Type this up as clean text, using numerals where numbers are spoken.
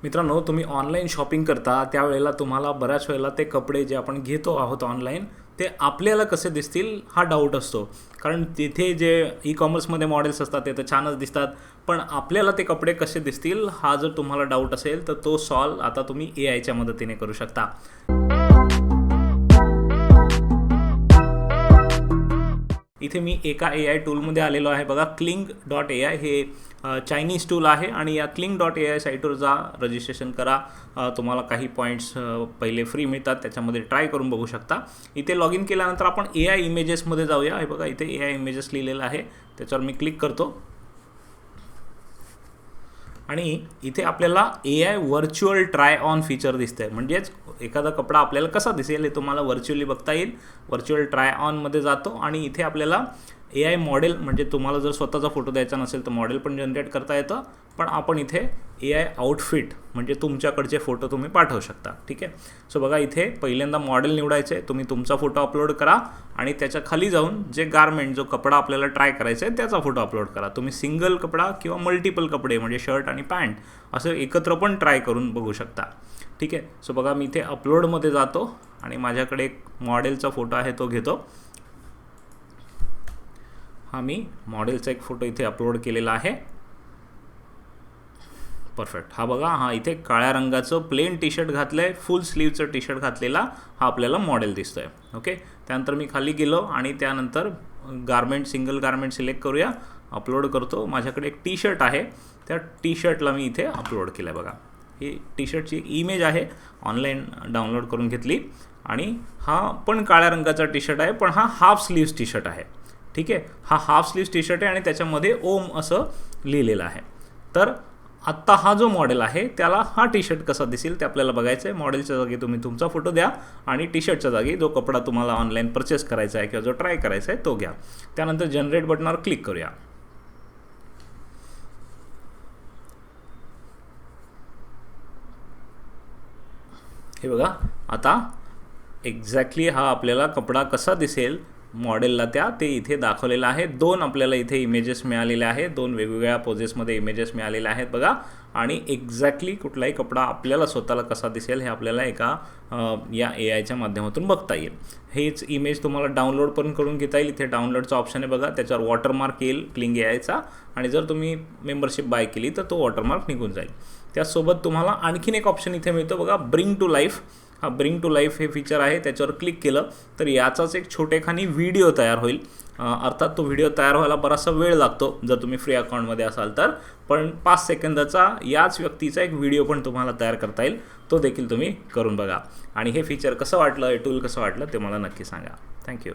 मित्रांनो, तुम्ही online shopping करता त्यावेळेला तुम्हाला बऱ्याच वेळेला ते कपडे जे आपण घेतो आहोत ऑनलाईन ते आपल्याला कसे दिसतील हा डाऊट असतो. कारण तिथे जे ई-कॉमर्समध्ये मॉडेल्स असतात ते तर छानच दिसतात, पण आपल्याला ते कपडे कसे दिसतील हा जर तुम्हाला डाऊट असेल तर तो सॉल्व आता तुम्ही एआयच्या मदतीने करू शकता. इथे मी एका AI टूलमध्ये आलेलो आहे. बघा, Kling.ai हे चायनीज टूल आहे आणि या Kling.ai साईटवर जा, रजिस्ट्रेशन करा. तुम्हाला काही पॉईंट्स पहिले फ्री मिळतात, त्याच्यामध्ये ट्राय करून बघू शकता. इथे लॉग इन केल्यानंतर आपण AI इमेजेसमध्ये जाऊया. हे बघा, इथे AI इमेजेस लिहिलेलं आहे, त्याच्यावर मी क्लिक करतो आणि इथे आपल्याला AI virtual try on feature दिसतंय. म्हणजेच एखादा कपडा आपल्याला कसा दिसेल हे तुम्हाला व्हर्च्युअली बघता येईल. व्हर्च्युअल ट्राय ऑनमध्ये जातो आणि इथे आपल्याला AI मॉडेल, म्हणजे तुम्हाला जर स्वतःचा फोटो द्यायचा नसेल तर मॉडेल पण जनरेट करता येतं, पण आपण इथे AI आउटफिट म्हणजे तुमच्याकडचे फोटो तुम्ही पाठवू शकता. ठीक आहे. सो बघा, इथे पहिल्यांदा मॉडेल निवडायचे, तुम्ही तुमचा फोटो अपलोड करा आणि त्याच्या खाली जाऊन जे गारमेंट, जो कपडा आपल्याला ट्राय करायचा आहे त्याचा फोटो अपलोड करा. तुम्ही सिंगल कपडा किंवा मल्टिपल कपडे म्हणजे शर्ट आणि पॅन्ट असं एकत्र पण ट्राय करून बघू शकता. ठीक आहे. सो बघा, मी इथे अपलोडमध्ये जातो आणि माझ्याकडे एक मॉडेलचा फोटो आहे तो घेतो. हा मी मॉडेलचा एक फोटो इथे अपलोड केलेला आहे. परफेक्ट. हा बघा, हा इथे काळ्या रंगाचं प्लेन टी शर्ट घातलं आहे, फुल स्लीवचं टी शर्ट घातलेला हा आपल्याला मॉडेल दिसतो आहे. ओके. त्यानंतर मी खाली गेलो आणि त्यानंतर गारमेंट, सिंगल गारमेंट सिलेक्ट करूया, अपलोड करतो. माझ्याकडे एक टी शर्ट आहे, त्या टी शर्टला मी इथे अपलोड केलं आहे. बघा, ही टी शर्टची एक इमेज आहे, ऑनलाईन डाउनलोड करून घेतली आणि हा पण काळ्या रंगाचा टी शर्ट आहे, पण हा हाफ स्लीव्स टी शर्ट आहे. ठीक आहे. हा हाफ स्लीव्स टी शर्ट आहे आणि त्याच्यामध्ये ओम असं लिहिलेलं आहे. तर आत्ता हा जो मॉडेल आहे त्याला हा टी शर्ट कसा दिसेल ते आपल्याला बघायचं आहे. मॉडेलच्या जागी तुम्ही तुमचा फोटो द्या आणि टी शर्टच्या जागी जो कपडा तुम्हाला ऑनलाईन परचेस करायचा आहे किंवा जो ट्राय करायचा आहे तो घ्या. त्यानंतर जनरेट बटनावर क्लिक करूया. हे बघा, आता एक्झॅक्टली हा आपल्याला कपडा कसा दिसेल मॉडेलला त्या ते इथे दाखवलेलं आहे. दोन आपल्याला इथे इमेजेस मिळालेले आहेत, दोन वेगवेगळ्या पोजेसमध्ये इमेजेस मिळालेले आहेत. बघा, आणि एक्झॅक्टली कुठलाही कपडा आपल्याला स्वतःला कसा दिसेल हे आपल्याला एका या AIच्या माध्यमातून बघता येईल. हेच इमेज तुम्हाला डाउनलोड पण करून घेता येईल. इथे डाउनलोडचा ऑप्शन आहे बघा, त्याच्यावर वॉटरमार्क येईल Kling AIचा आणि जर तुम्ही मेंबरशिप बाय केली तर तो वॉटरमार्क निघून जाईल. त्यासोबत तुम्हाला आणखीन एक ऑप्शन इथे मिळतो बघा, ब्रिंग टू लाईफ. हा ब्रिंग टू लाईफ हे फीचर आहे, त्याच्यावर क्लिक केलं तर याचाच एक छोटेखानी व्हिडिओ तयार होईल. अर्थात तो व्हिडिओ तयार व्हायला बराचसा वेळ लागतो जर तुम्ही फ्री अकाउंटमध्ये असाल तर, पण 5 सेकंदाचा याच व्यक्तीचा एक व्हिडिओ पण तुम्हाला तयार करता येईल. तो देखील तुम्ही करून बघा आणि हे फीचर कसं वाटलं, हे टूल कसं वाटलं ते मला नक्की सांगा. थँक्यू.